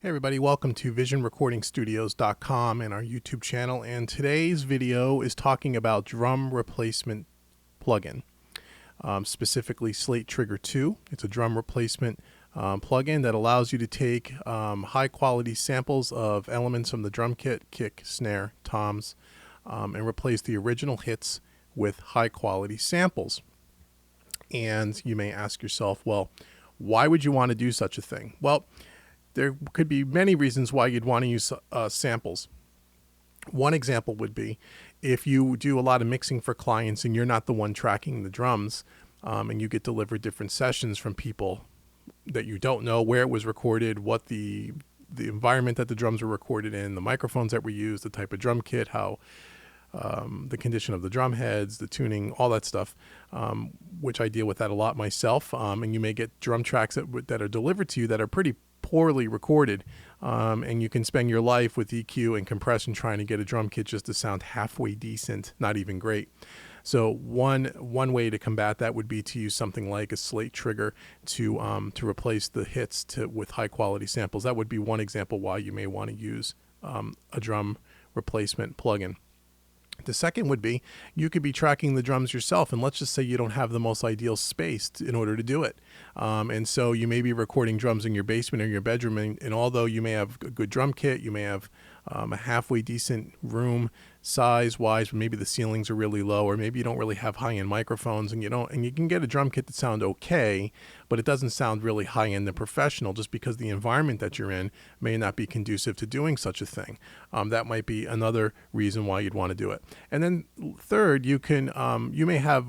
Hey everybody, welcome to visionrecordingstudios.com and our YouTube channel, and today's video is talking about drum replacement plugin, specifically Slate Trigger 2. It's a drum replacement plugin that allows you to take high quality samples of elements from the drum kit, kick, snare, toms, and replace the original hits with high quality samples. And you may ask yourself, well, why would you want to do such a thing? Well, there could be many reasons why you'd want to use samples. One example would be if you do a lot of mixing for clients and you're not the one tracking the drums, and you get delivered different sessions from people that you don't know where it was recorded, what the environment that the drums were recorded in, the microphones that were used, the type of drum kit, how the condition of the drum heads, the tuning, all that stuff, which I deal with that a lot myself. And you may get drum tracks that are delivered to you that are pretty poorly recorded, and you can spend your life with EQ and compression trying to get a drum kit just to sound halfway decent, not even great. So one way to combat that would be to use something like a Slate Trigger to replace the hits with high quality samples. That would be one example why you may want to use a drum replacement plugin. The second would be you could be tracking the drums yourself, and let's just say you don't have the most ideal space in order to do it. And so you may be recording drums in your basement or your bedroom, and although you may have a good drum kit, you may have a halfway decent room size-wise, but maybe the ceilings are really low, or maybe you don't really have high-end microphones, and you can get a drum kit that sound okay, but it doesn't sound really high-end and professional just because the environment that you're in may not be conducive to doing such a thing. That might be another reason why you'd want to do it. And then third, you may have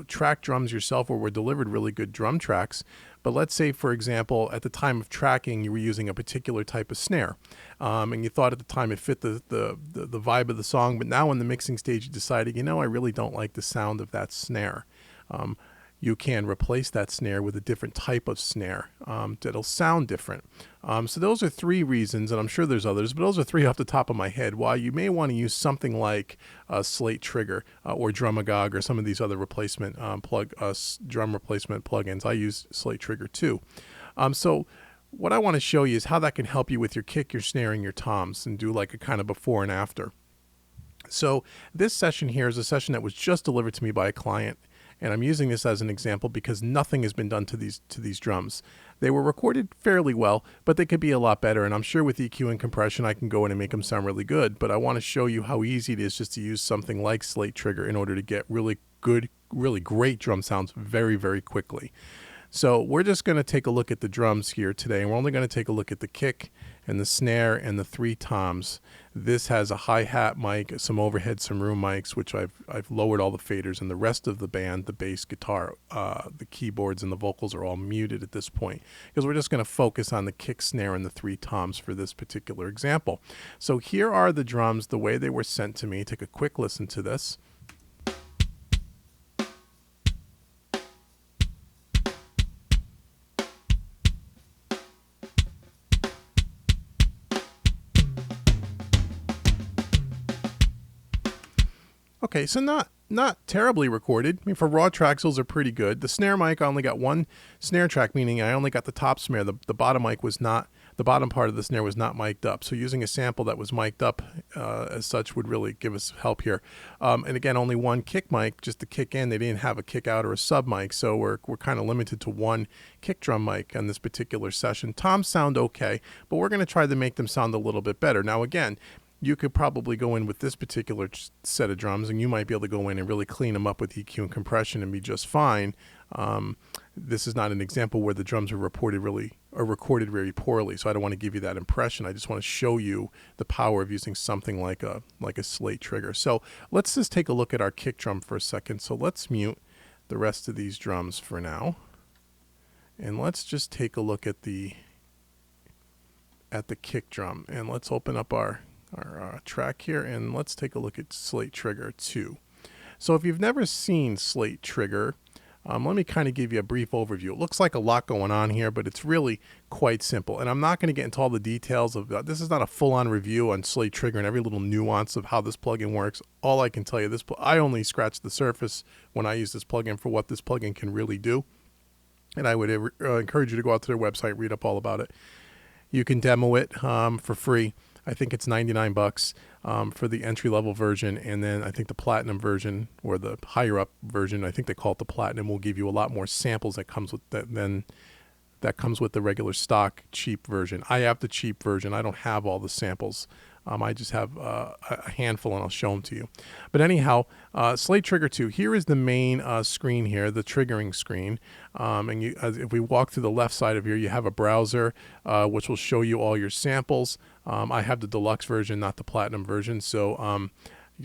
tracked drums yourself or were delivered really good drum tracks, but let's say, for example, at the time of tracking, you were using a particular type of snare, and you thought at the time it fit the vibe of the song, but now in the mixing stage you decided, I really don't like the sound of that snare. You can replace that snare with a different type of snare that'll sound different. So those are three reasons, and I'm sure there's others, but those are three off the top of my head, why you may want to use something like a Slate Trigger or Drumagog or some of these other replacement drum replacement plugins. I use Slate Trigger too. So what I want to show you is how that can help you with your kick, your snare, and your toms, and do like a kind of before and after. So this session here is a session that was just delivered to me by a client. And I'm using this as an example because nothing has been done to these drums. They were recorded fairly well, but they could be a lot better. And I'm sure with EQ and compression, I can go in and make them sound really good. But I want to show you how easy it is just to use something like Slate Trigger in order to get really good, really great drum sounds very, very quickly. So we're just going to take a look at the drums here today, and we're only going to take a look at the kick and the snare and the three toms. This has a hi-hat mic, some overhead, some room mics, which I've lowered all the faders, and the rest of the band, the bass, guitar, the keyboards, and the vocals are all muted at this point, because we're just going to focus on the kick, snare, and the three toms for this particular example. So here are the drums the way they were sent to me. Take a quick listen to this. Okay, so not terribly recorded. I mean, for raw tracks, those are pretty good. The snare mic, I only got one snare track, meaning I only got the top snare. The bottom mic was not, the bottom part of the snare was not mic'd up. So using a sample that was mic'd up as such would really give us help here. And again, only one kick mic, just to kick in. They didn't have a kick out or a sub mic, so we're kind of limited to one kick drum mic on this particular session. Toms sound okay, but we're going to try to make them sound a little bit better. Now again, you could probably go in with this particular set of drums, and you might be able to go in and really clean them up with EQ and compression and be just fine. This is not an example where the drums are recorded very poorly, so I don't want to give you that impression. I just want to show you the power of using something like a Slate Trigger. So let's just take a look at our kick drum for a second. So let's mute the rest of these drums for now, and let's just take a look at the kick drum, and let's open up our track here, and let's take a look at Slate Trigger 2. So if you've never seen Slate Trigger, let me kind of give you a brief overview. It looks like a lot going on here, but it's really quite simple. And I'm not going to get into all the details of that. This is not a full-on review on Slate Trigger and every little nuance of how this plugin works. All I can tell you, I only scratched the surface when I use this plugin for what this plugin can really do. And I would encourage you to go out to their website, read up all about it. You can demo it for free. I think it's 99 bucks for the entry-level version, and then I think the platinum version, or the higher-up version, I think they call it the platinum, will give you a lot more samples that comes with that comes with the regular stock cheap version. I have the cheap version. I don't have all the samples. I just have a handful, and I'll show them to you. But anyhow, Slate Trigger 2, here is the main screen here, the triggering screen. And if we walk to the left side of here, you have a browser, which will show you all your samples. I have the deluxe version, not the platinum version. So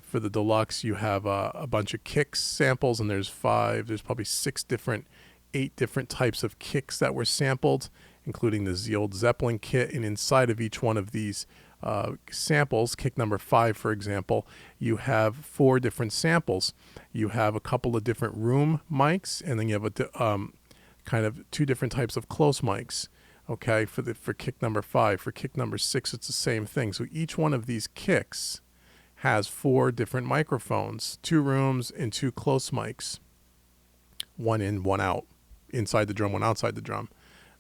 for the deluxe, you have a bunch of kicks samples, and there's probably 8 different types of kicks that were sampled, including the old Zeppelin kit. And inside of each one of these samples, kick number 5, for example, you have 4 different samples. You have a couple of different room mics, and then you have kind of 2 different types of close mics. Okay, for kick number 5. For kick number 6, it's the same thing. So each one of these kicks has 4 different microphones, 2 rooms and 2 close mics, 1 in, 1 out, inside the drum, 1 outside the drum.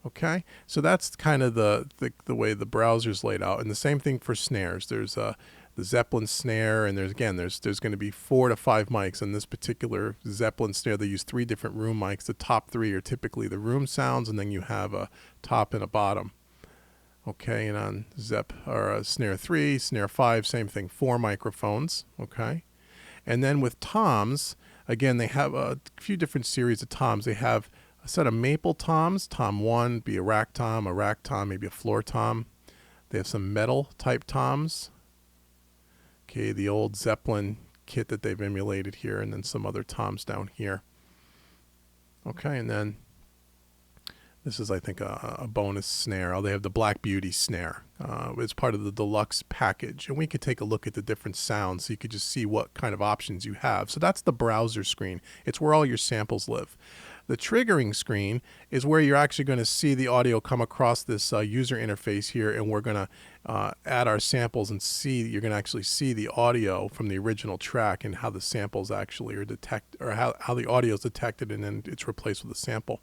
Okay, so that's kind of the way the browser's laid out. And the same thing for snares. There's the Zeppelin snare, and there's going to be 4 to 5 mics. In this particular Zeppelin snare, they use 3 different room mics. The top 3 are typically the room sounds, and then you have a top and a bottom. Okay, and on snare 3, snare 5, same thing, 4 microphones. Okay, and then with toms, again, they have a few different series of toms. They have a set of maple toms. Tom 1 be a rack tom, maybe a floor tom. They have some metal type toms. Okay, the old Zeppelin kit that they've emulated here, and then some other toms down here. Okay, and then this is, I think, a bonus snare. Oh, they have the Black Beauty snare. It's part of the deluxe package. And we could take a look at the different sounds so you could just see what kind of options you have. So that's the browser screen. It's where all your samples live. The triggering screen is where you're actually going to see the audio come across this user interface here, and we're going to add our samples and you're going to actually see the audio from the original track and how the samples actually are how the audio is detected, and then it's replaced with a sample.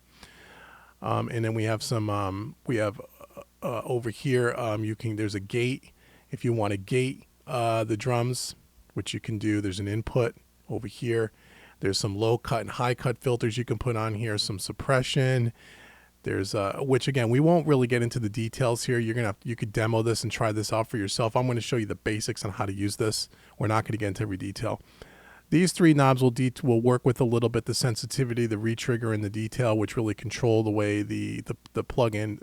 And then we have over here, there's a gate. If you want to gate the drums, which you can do, there's an input over here. There's some low cut and high cut filters you can put on here, some suppression. There's which again, we won't really get into the details here. You could demo this and try this out for yourself. I'm going to show you the basics on how to use this. We're not going to get into every detail. These 3 knobs will work with a little bit the sensitivity, the retrigger, and the detail, which really control the way the plugin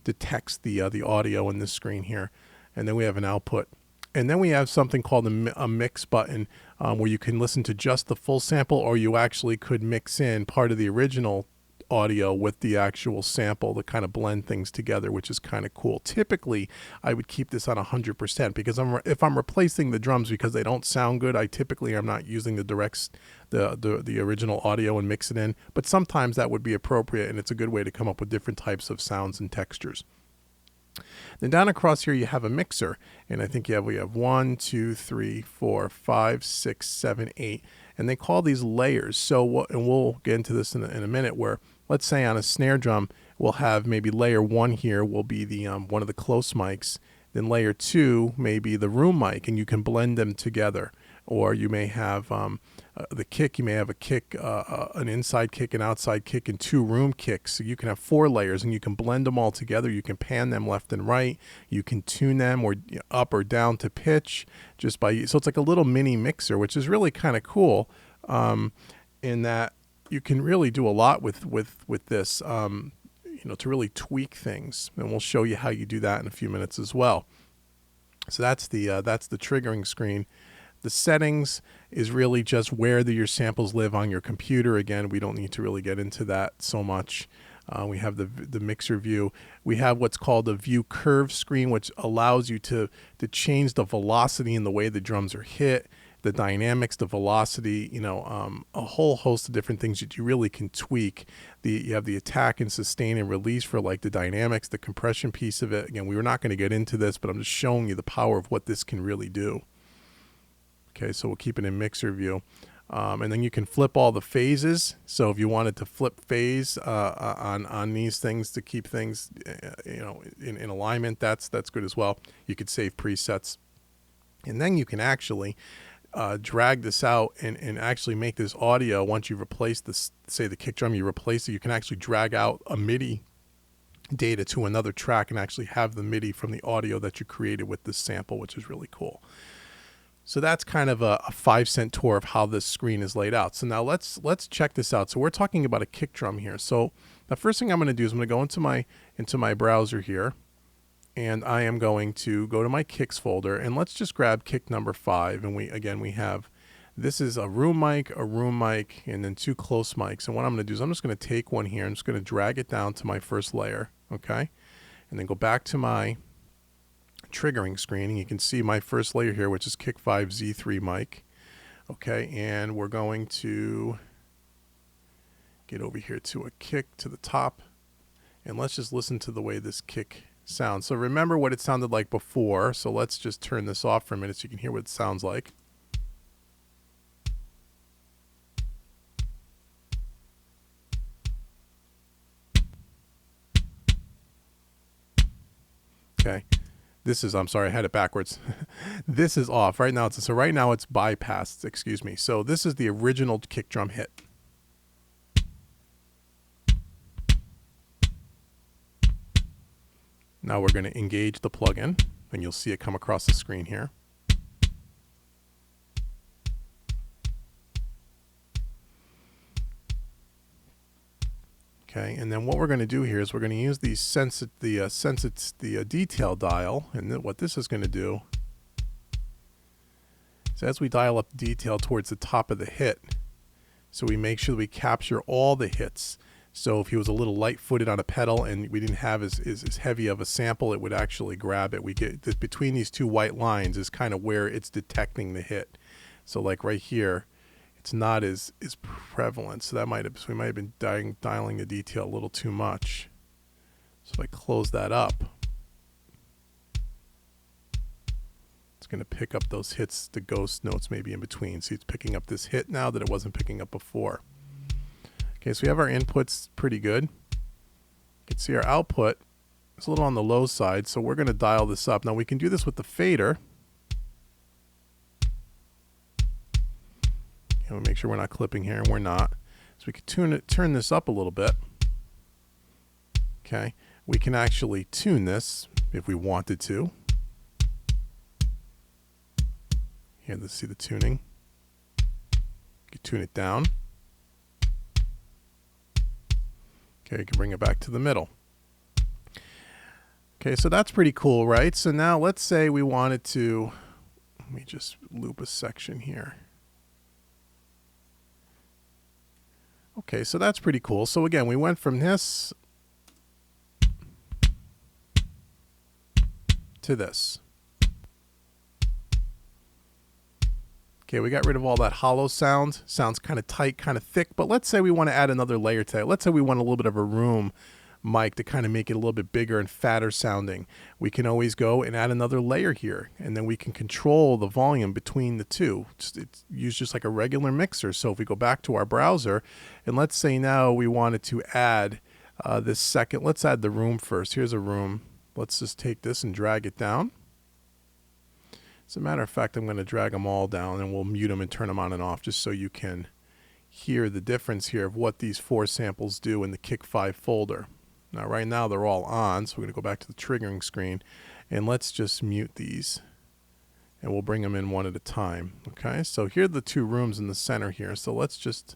detects the audio in this screen here. And then we have an output. And then we have something called a mix button, where you can listen to just the full sample, or you actually could mix in part of the original audio with the actual sample to kind of blend things together, which is kind of cool. Typically, I would keep this on 100% because if I'm replacing the drums because they don't sound good, I'm not using the original audio and mix it in. But sometimes that would be appropriate, and it's a good way to come up with different types of sounds and textures. Then down across here you have a mixer, and I think we have 1, 2, 3, 4, 5, 6, 7, 8, and they call these layers. So and we'll get into this in a minute, where let's say on a snare drum we'll have maybe layer 1 here will be the one of the close mics, then layer 2 may be the room mic, and you can blend them together. Or you may have the kick. You may have a kick, an inside kick, an outside kick, and 2 room kicks. So you can have 4 layers, and you can blend them all together. You can pan them left and right. You can tune them or up or down to pitch so it's like a little mini mixer, which is really kind of cool. In that you can really do a lot with this. To really tweak things, and we'll show you how you do that in a few minutes as well. So that's the triggering screen. The settings is really just where your samples live on your computer. Again, we don't need to really get into that so much. We have the mixer view. We have what's called a view curve screen, which allows you to change the velocity and the way the drums are hit, the dynamics, the velocity, a whole host of different things that you really can tweak. You have the attack and sustain and release for like the dynamics, the compression piece of it. Again, we were not going to get into this, but I'm just showing you the power of what this can really do. Okay, so we'll keep it in mixer view. And then you can flip all the phases. So if you wanted to flip phase on these things to keep things in alignment, that's good as well. You could save presets. And then you can actually drag this out and actually make this audio. Once you've replaced this, say the kick drum, you replace it, you can actually drag out a MIDI data to another track and actually have the MIDI from the audio that you created with this sample, which is really cool. So that's kind of a 5-cent tour of how this screen is laid out. So now let's check this out. So we're talking about a kick drum here. So the first thing I'm going to do is I'm going to go into my browser here, and I am going to go to my kicks folder, and let's just grab kick number 5. And we have, this is a room mic, and then 2 close mics. And what I'm going to do is I'm just going to take one here. I'm just going to drag it down to my first layer, okay? And then go back to my triggering screen, and you can see my first layer here, which is kick 5 Z3 mic. Okay, and we're going to get over here to a kick to the top, and let's just listen to the way this kick sounds. So remember what it sounded like before, so let's just turn this off for a minute so you can hear what it sounds like. Okay. This is, I'm sorry, I had it backwards. This is off. Right now it's bypassed, excuse me. So this is the original kick drum hit. Now we're going to engage the plugin, and you'll see it come across the screen here. Okay, and then what we're going to do here is we're going to use the detail dial, and what this is going to do is as we dial up detail towards the top of the hit, so we make sure that we capture all the hits. So if he was a little light-footed on a pedal and we didn't have as heavy of a sample, it would actually grab it. We get this, between these 2 white lines is kind of where it's detecting the hit. So like right here, it's not as prevalent, so we might have been dialing the detail a little too much. So if I close that up, it's going to pick up those hits, the ghost notes maybe in between. See, it's picking up this hit now that it wasn't picking up before. Okay, so we have our inputs pretty good. You can see our output is a little on the low side, so we're going to dial this up. Now we can do this with the fader. We'll make sure we're not clipping here, and we're not. So we can turn this up a little bit. Okay, we can actually tune this if we wanted to. Here, let's see the tuning. You can tune it down. Okay, you can bring it back to the middle. Okay, so that's pretty cool, right? So now let's say we wanted to, let me just loop a section here. Okay, so that's pretty cool. So again, we went from this to this. Okay, we got rid of all that hollow sound. Sounds kind of tight, kind of thick, but let's say we want to add another layer to it. Let's say we want a little bit of a room mic to kind of make it a little bit bigger and fatter sounding. We can always go and add another layer here, and then we can control the volume between the two. It's used just like a regular mixer. So if we go back to our browser, and let's say now we wanted to add this second, let's add the room first. Here's a room. Let's just take this and drag it down. As a matter of fact, I'm going to drag them all down, and we'll mute them and turn them on and off just so you can hear the difference here of what these 4 samples do in the Kick 5 folder. Now right now they're all on, so we're going to go back to the triggering screen, and let's just mute these, and we'll bring them in one at a time. Okay, so here are the 2 rooms in the center here, so let's just,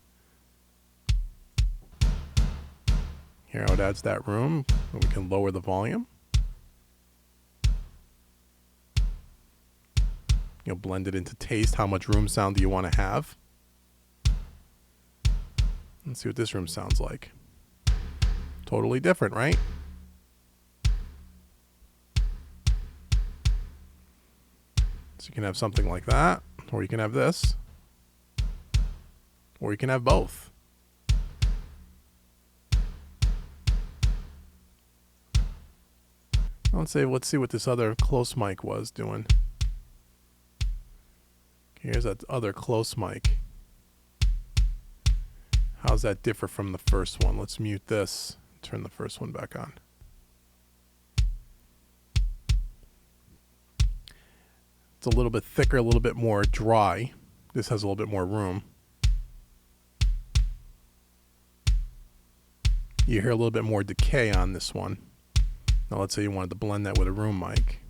here how it adds that room, and we can lower the volume. You'll blend it into taste. How much room sound do you want to have? Let's see what this room sounds like. Totally different, right? So you can have something like that, or you can have this, or you can have both. Let's see what this other close mic was doing. Here's that other close mic. How's that differ from the first one? Let's mute this. Turn the first one back on. It's a little bit thicker, a little bit more dry. This has a little bit more room. You hear a little bit more decay on this one. Now let's say you wanted to blend that with a room mic.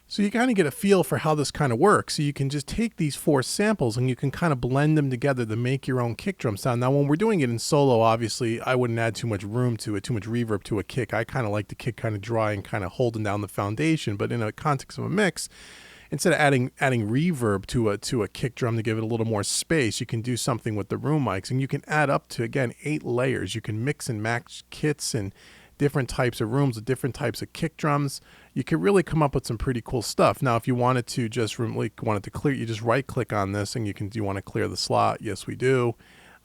So you kind of get a feel for how this kind of works. So you can just take these 4 samples and you can kind of blend them together to make your own kick drum sound. Now, when we're doing it in solo, obviously, I wouldn't add too much room to it, too much reverb to a kick. I kind of like the kick kind of dry and kind of holding down the foundation. But in a context of a mix, instead of adding reverb to a kick drum to give it a little more space, you can do something with the room mics. And you can add up to, again, 8 layers. You can mix and match kits and different types of rooms with different types of kick drums. You can really come up with some pretty cool stuff. Now, if you wanted to just wanted to clear, you just right click on this and do you want to clear the slot? Yes, we do.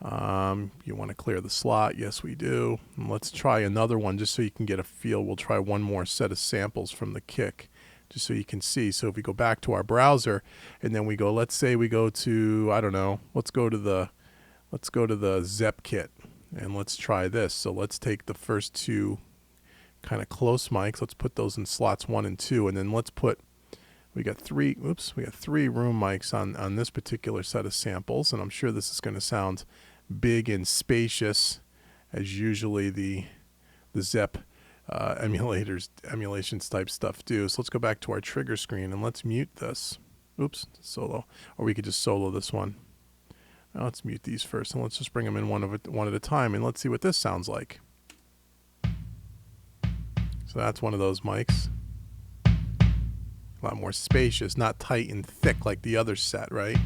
You want to clear the slot? Yes, we do. And let's try another one just so you can get a feel. We'll try one more set of samples from the kick just so you can see. So if we go back to our browser and then we go, let's say we go to, I don't know, let's go to the Zep kit and let's try this. So let's take the first 2 kind of close mics. Let's put those in slots 1 and 2, and then we got 3 room mics on this particular set of samples, and I'm sure this is going to sound big and spacious as usually the Zep emulations type stuff do. So let's go back to our trigger screen and let's mute this. Oops, solo. Or we could just solo this one. Now let's mute these first and let's just bring them in one at a time and let's see what this sounds like. So that's one of those mics. A lot more spacious, not tight and thick like the other set, right?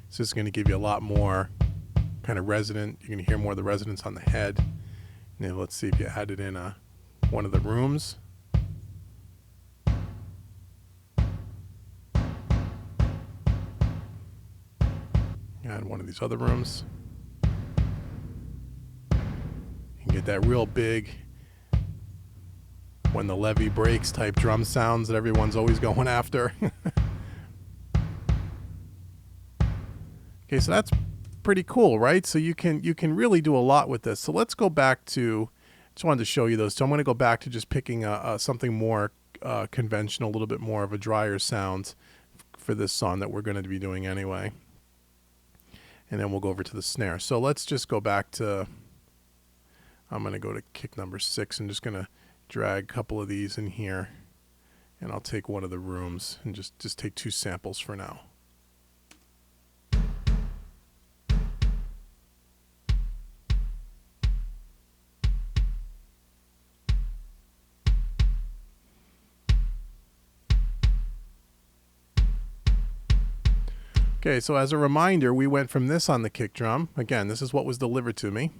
So this is going to give you a lot more kind of resonant. You're going to hear more of the resonance on the head. Now let's see if you add it in one of the rooms. Add one of these other rooms. You can get that real big when the levee breaks type drum sounds that everyone's always going after. Okay, so that's pretty cool, right? So you can really do a lot with this. So let's go back to, just wanted to show you those. So I'm going to go back to just picking something more conventional, a little bit more of a drier sound for this song that we're going to be doing anyway. And then we'll go over to the snare. So let's just go back to, I'm going to go to kick number 6 and just going to drag a couple of these in here. And I'll take one of the rooms and just take 2 samples for now. Okay, so as a reminder, we went from this on the kick drum. Again, this is what was delivered to me.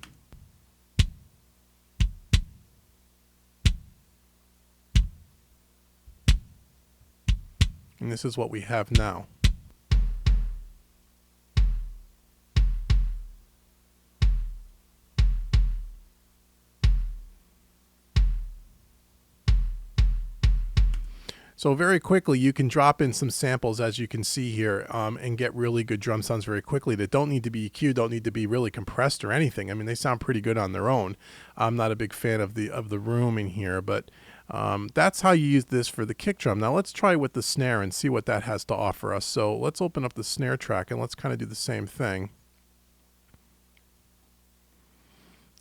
And this is what we have now. So very quickly, you can drop in some samples, as you can see here, and get really good drum sounds very quickly that don't need to be EQ'd, don't need to be really compressed or anything. I mean, they sound pretty good on their own. I'm not a big fan of the room in here, but that's how you use this for the kick drum. Now let's try with the snare and see what that has to offer us. So let's open up the snare track and let's kind of do the same thing.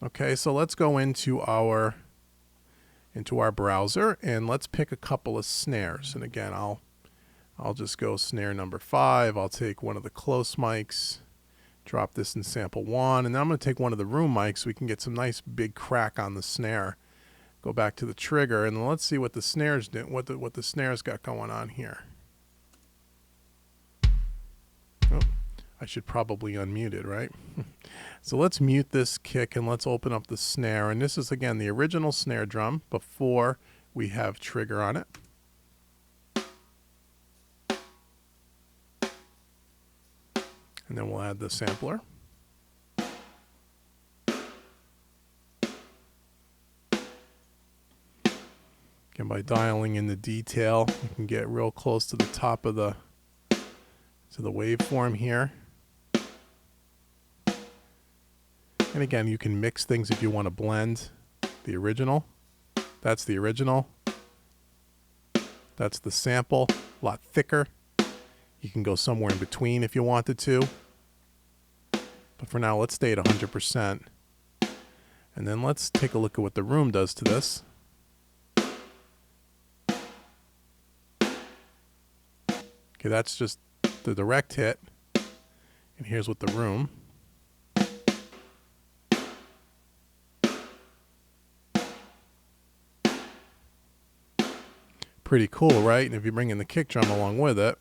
Okay, so let's go into our browser and let's pick a couple of snares. And again, I'll just go snare number 5. I'll take one of the close mics, drop this in sample 1, and then I'm going to take one of the room mics so we can get some nice big crack on the snare. Go back to the trigger and let's see what the snares do, what the snares got going on here. Oh, I should probably unmute it, right? So let's mute this kick and let's open up the snare. And this is, again, the original snare drum before we have trigger on it. And then we'll add the sampler. Again, by dialing in the detail, you can get real close to the top of the waveform here. And again, you can mix things if you want to blend the original. That's the original. That's the sample, a lot thicker. You can go somewhere in between if you wanted to. But for now, let's stay at 100%. And then let's take a look at what the room does to this. Okay, that's just the direct hit. And here's what the room. Pretty cool, right? And if you bring in the kick drum along with it,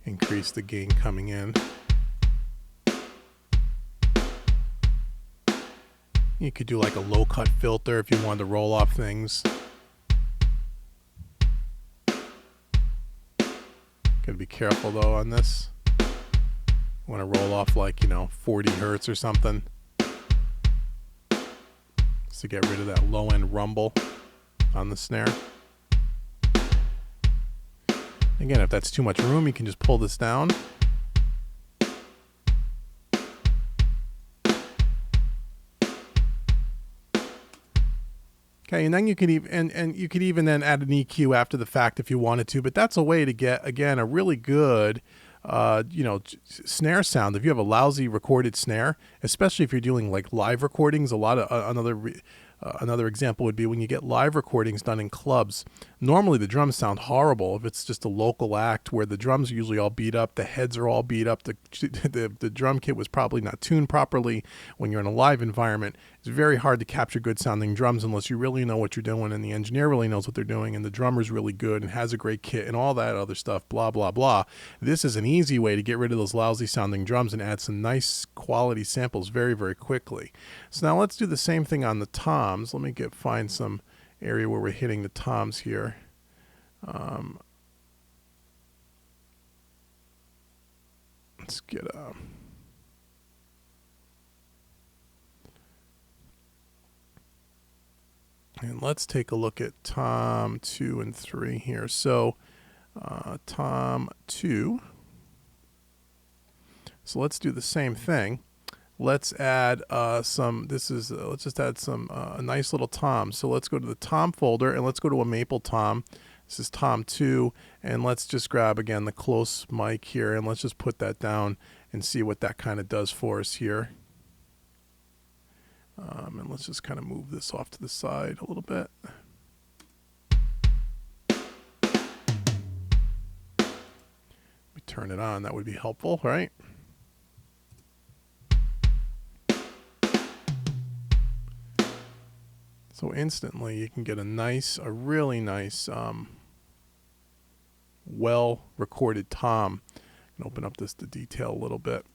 increase the gain coming in. You could do like a low cut filter if you wanted to roll off things. Gotta be careful though on this. You want to roll off like, 40 hertz or something, just to get rid of that low end rumble on the snare. Again, if that's too much room, you can just pull this down. Okay, and then you could even and you could even then add an EQ after the fact if you wanted to. But that's a way to get, again, a really good snare sound. If you have a lousy recorded snare, especially if you're doing like live recordings, a lot of another example would be when you get live recordings done in clubs. Normally the drums sound horrible if it's just a local act where the drums are usually all beat up, the heads are all beat up, the drum kit was probably not tuned properly. When you're in a live environment, it's very hard to capture good sounding drums unless you really know what you're doing and the engineer really knows what they're doing and the drummer's really good and has a great kit and all that other stuff, blah, blah, blah. This is an easy way to get rid of those lousy sounding drums and add some nice quality samples very, very quickly. So now let's do the same thing on the toms. Let me find some area where we're hitting the toms here. Let's get and let's take a look at tom 2 and 3 here. So tom 2. So let's do the same thing. Let's add let's just add some a nice little tom. So let's go to the tom folder and let's go to a maple tom. This is tom 2, and let's just grab again the close mic here and let's just put that down and see what that kind of does for us here. And let's just kind of move this off to the side a little bit. We turn it on, that would be helpful, right? So instantly you can get a really nice, well recorded tom. I can open up the detail a little bit.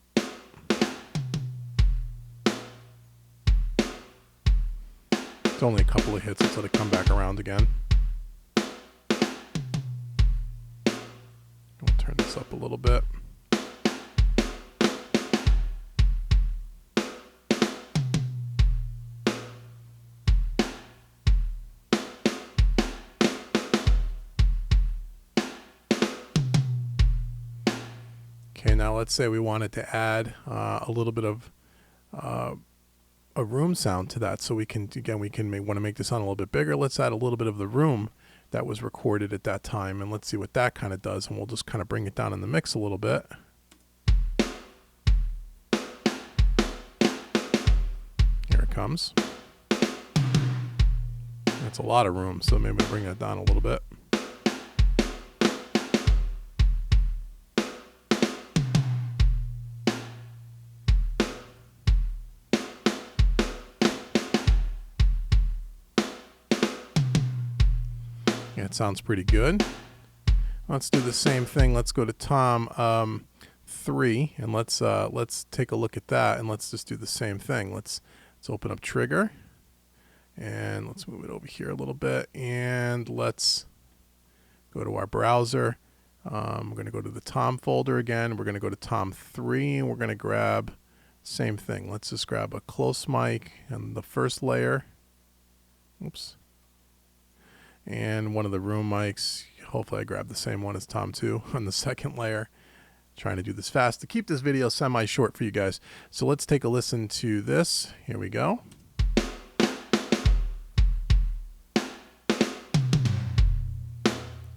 It's only a couple of hits, let's let it come back around again. We'll turn this up a little bit. Okay, now let's say we wanted to add a little bit of a room sound to that. So we can want to make this sound a little bit bigger. Let's add a little bit of the room that was recorded at that time, and let's see what that kind of does. And we'll just kind of bring it down in the mix a little bit. Here it comes. That's a lot of room, so maybe bring that down a little bit. sounds pretty good. Let's do the same thing. Let's go to tom 3 and let's take a look at that, and let's just do the same thing. Let's open up trigger and let's move it over here a little bit, and let's go to our browser. We're going to go to the tom folder again. We're going to go to tom 3 and we're going to grab same thing. Let's just grab a close mic and the first layer. Oops. And one of the room mics. Hopefully I grab the same one as tom 2 on the second layer. Trying to do this fast to keep this video semi-short for you guys. So let's take a listen to this. Here we go.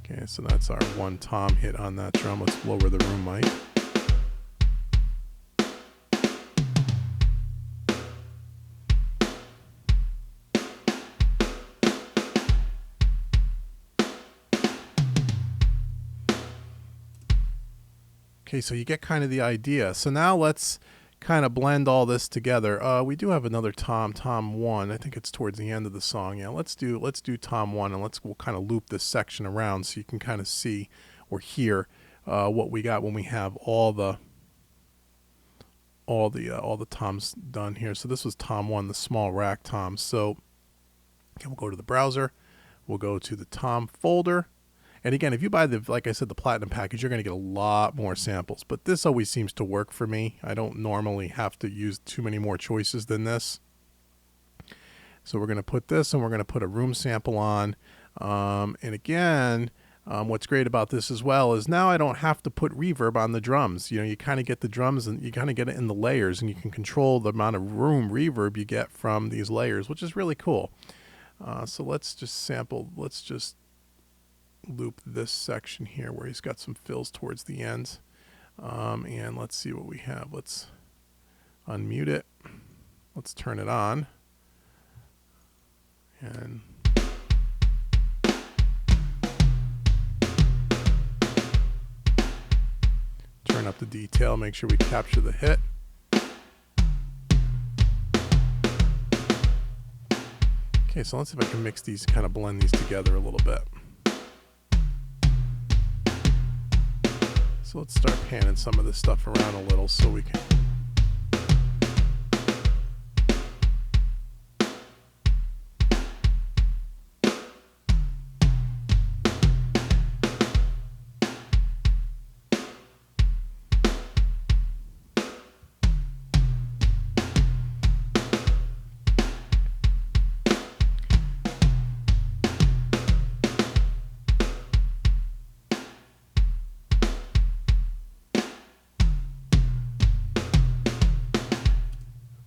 Okay, so that's our one tom hit on that drum. Let's lower the room mic. Okay, so you get kind of the idea. So now let's kind of blend all this together. We do have another tom 1. I think it's towards the end of the song. Yeah, let's do tom 1, and we'll kind of loop this section around so you can kind of see or hear what we got when we have all the toms done here. So this was tom 1, the small rack tom. So okay, we'll go to the browser. We'll go to the tom folder. And again, if you buy like I said, the platinum package, you're going to get a lot more samples. But this always seems to work for me. I don't normally have to use too many more choices than this. So we're going to put this, and we're going to put a room sample on. And again, what's great about this as well is now I don't have to put reverb on the drums. You know, you kind of get the drums and you kind of get it in the layers, and you can control the amount of room reverb you get from these layers, which is really cool. So let's just sample. Let's just loop this section here where he's got some fills towards the end, and let's see what we have. Let's unmute it, let's turn it on, and turn up the detail, make sure we capture the hit. Okay, so let's see if I can mix these, kind of blend these together a little bit. So let's start panning some of this stuff around a little so we can.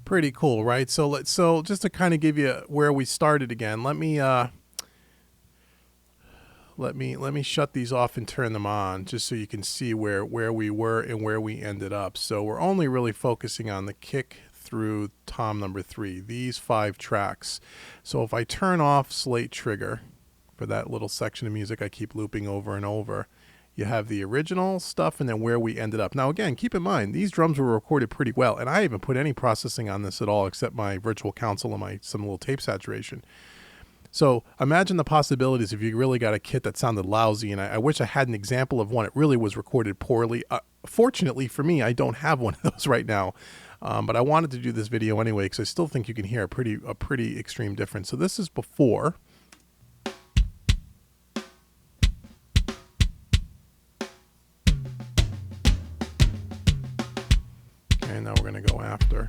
Pretty cool, right? So just to kind of give you where we started again, let me shut these off and turn them on just so you can see where we were and where we ended up. So we're only really focusing on the kick through tom number 3, these 5 tracks. So if I turn off Slate trigger for that little section of music I keep looping over and over, you have the original stuff and then where we ended up. Now, again, keep in mind, these drums were recorded pretty well, and I haven't put any processing on this at all except my virtual console and some little tape saturation. So imagine the possibilities if you really got a kit that sounded lousy, and I wish I had an example of one. It really was recorded poorly. Fortunately for me, I don't have one of those right now, but I wanted to do this video anyway because I still think you can hear a pretty extreme difference. So this is before. And now we're going to go after.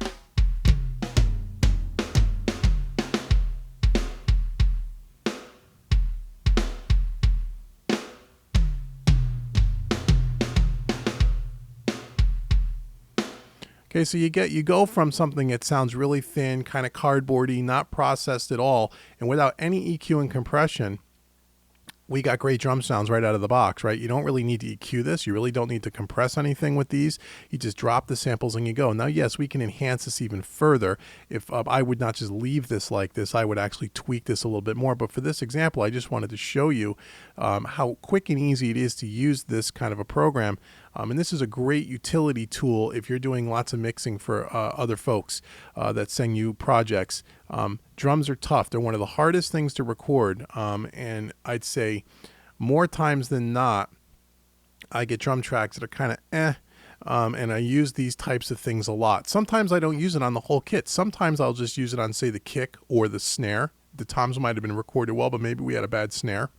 Okay, so you go from something that sounds really thin, kind of cardboardy, not processed at all, and without any EQ and compression, we got great drum sounds right out of the box, right? You don't really need to EQ this. You really don't need to compress anything with these. You just drop the samples and you go. Now, yes, we can enhance this even further. If I would not just leave this like this, I would actually tweak this a little bit more. But for this example, I just wanted to show you how quick and easy it is to use this kind of a program. And this is a great utility tool if you're doing lots of mixing for other folks that send you projects. Drums are tough. They're one of the hardest things to record. And I'd say more times than not, I get drum tracks that are kind of and I use these types of things a lot. Sometimes I don't use it on the whole kit. Sometimes I'll just use it on, say, the kick or the snare. The toms might have been recorded well, but maybe we had a bad snare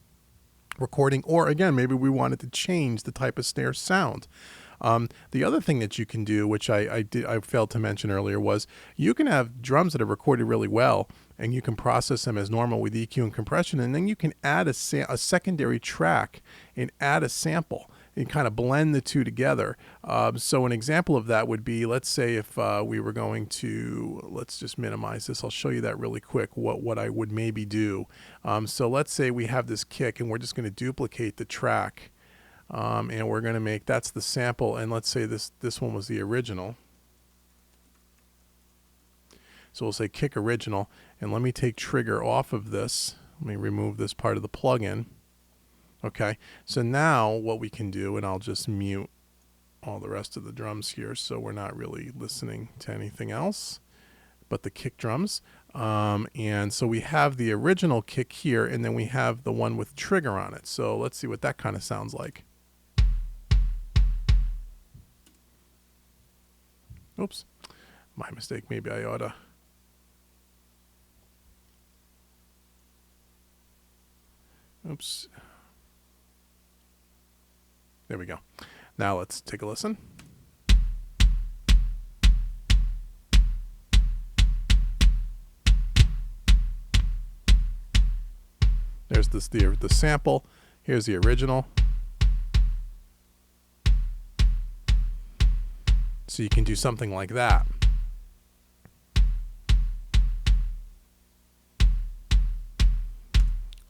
recording, or again, maybe we wanted to change the type of snare sound. The other thing that you can do, which I failed to mention earlier, was you can have drums that are recorded really well, and you can process them as normal with EQ and compression, and then you can add a secondary track and add a sample and kind of blend the two together. So an example of that would be, let's say if we were going to, let's just minimize this. I'll show you that really quick, what I would maybe do. So let's say we have this kick, and we're just going to duplicate the track. And we're going to make, that's the sample, and let's say this one was the original. So we'll say kick original, and let me take trigger off of this. Let me remove this part of the plugin. Okay, so now what we can do, and I'll just mute all the rest of the drums here so we're not really listening to anything else but the kick drums. And so we have the original kick here, and then we have the one with trigger on it. So let's see what that kind of sounds like. Oops, my mistake. Maybe I ought to. Oops. There we go. Now let's take a listen. There's this the sample. Here's the original. So you can do something like that.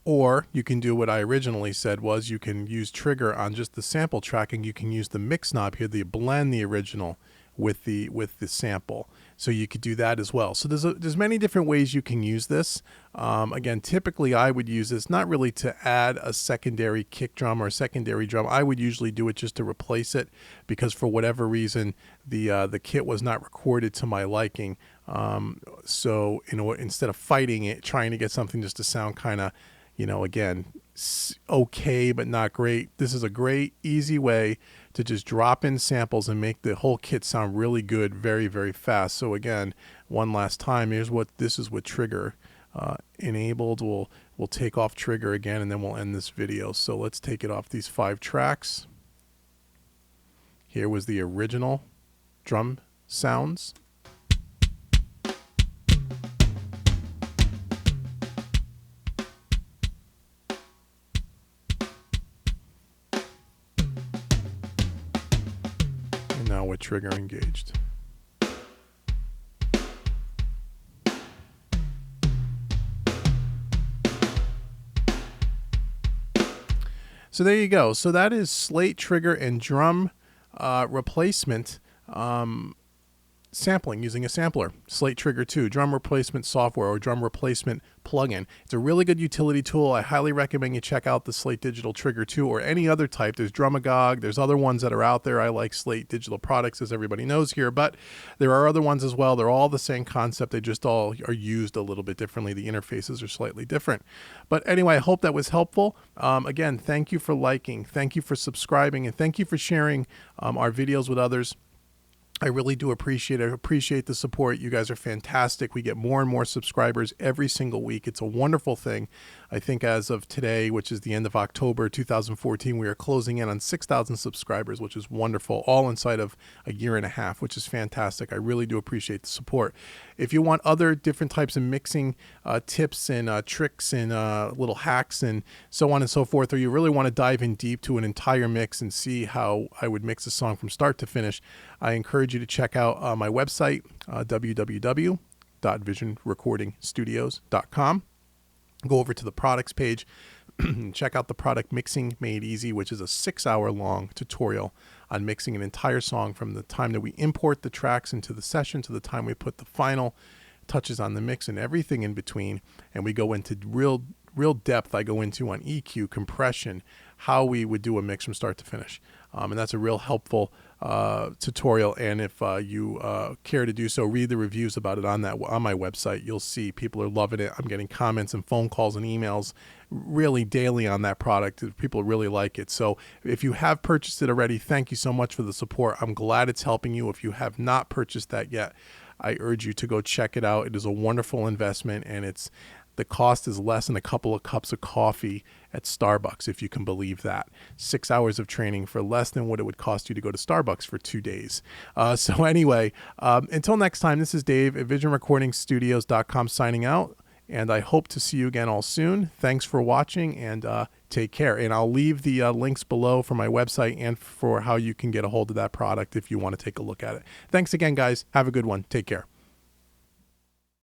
Or you can do what I originally said, was you can use trigger on just the sample tracking. You can use the mix knob here, the blend the original with the sample. So you could do that as well. So there's many different ways you can use this. Again, typically I would use this not really to add a secondary kick drum or a secondary drum. I would usually do it just to replace it, because for whatever reason the kit was not recorded to my liking. So instead of fighting it, trying to get something just to sound kind of, again, okay but not great, this is a great easy way to just drop in samples and make the whole kit sound really good very, very fast. So again, one last time, here's what this is with trigger enabled. We'll take off trigger again, and then we'll end this video. So let's take it off these 5 tracks. Here was the original drum sounds. Now with trigger engaged. So there you go. So that is Slate trigger and drum replacement sampling using a sampler. Slate Trigger 2, drum replacement software or drum replacement plugin. It's a really good utility tool. I highly recommend you check out the Slate Digital Trigger 2 or any other type. There's Drumagog. There's other ones that are out there. I like Slate Digital products, as everybody knows here, but there are other ones as well. They're all the same concept. They just all are used a little bit differently. The interfaces are slightly different. But anyway, I hope that was helpful. Again, thank you for liking. Thank you for subscribing. And thank you for sharing our videos with others. I really do appreciate it. I appreciate the support. You guys are fantastic. We get more and more subscribers every single week. It's a wonderful thing. I think as of today, which is the end of October 2014, we are closing in on 6,000 subscribers, which is wonderful, all inside of a year and a half, which is fantastic. I really do appreciate the support. If you want other different types of mixing tips and tricks and little hacks and so on and so forth, or you really want to dive in deep to an entire mix and see how I would mix a song from start to finish, I encourage you to check out my website, www.visionrecordingstudios.com. Go over to the products page and check out the product Mixing Made Easy, which is a 6-hour-long tutorial on mixing an entire song from the time that we import the tracks into the session to the time we put the final touches on the mix and everything in between. And we go into real depth. I go into on EQ, compression, how we would do a mix from start to finish. And that's a real helpful tutorial. And if you care to do so, read the reviews about it on my website. You'll see people are loving it. I'm getting comments and phone calls and emails really daily on that product. People really like it. So if you have purchased it already, thank you so much for the support. I'm glad it's helping you. If you have not purchased that yet, I urge you to go check it out. It is a wonderful investment, and the cost is less than a couple of cups of coffee at Starbucks, if you can believe that. 6 hours of training for less than what it would cost you to go to Starbucks for 2 days. So anyway, until next time, this is Dave at visionrecordingstudios.com signing out, and I hope to see you again all soon. Thanks for watching, and take care. And I'll leave the links below for my website and for how you can get a hold of that product if you want to take a look at it. Thanks again, guys. Have a good one. Take care.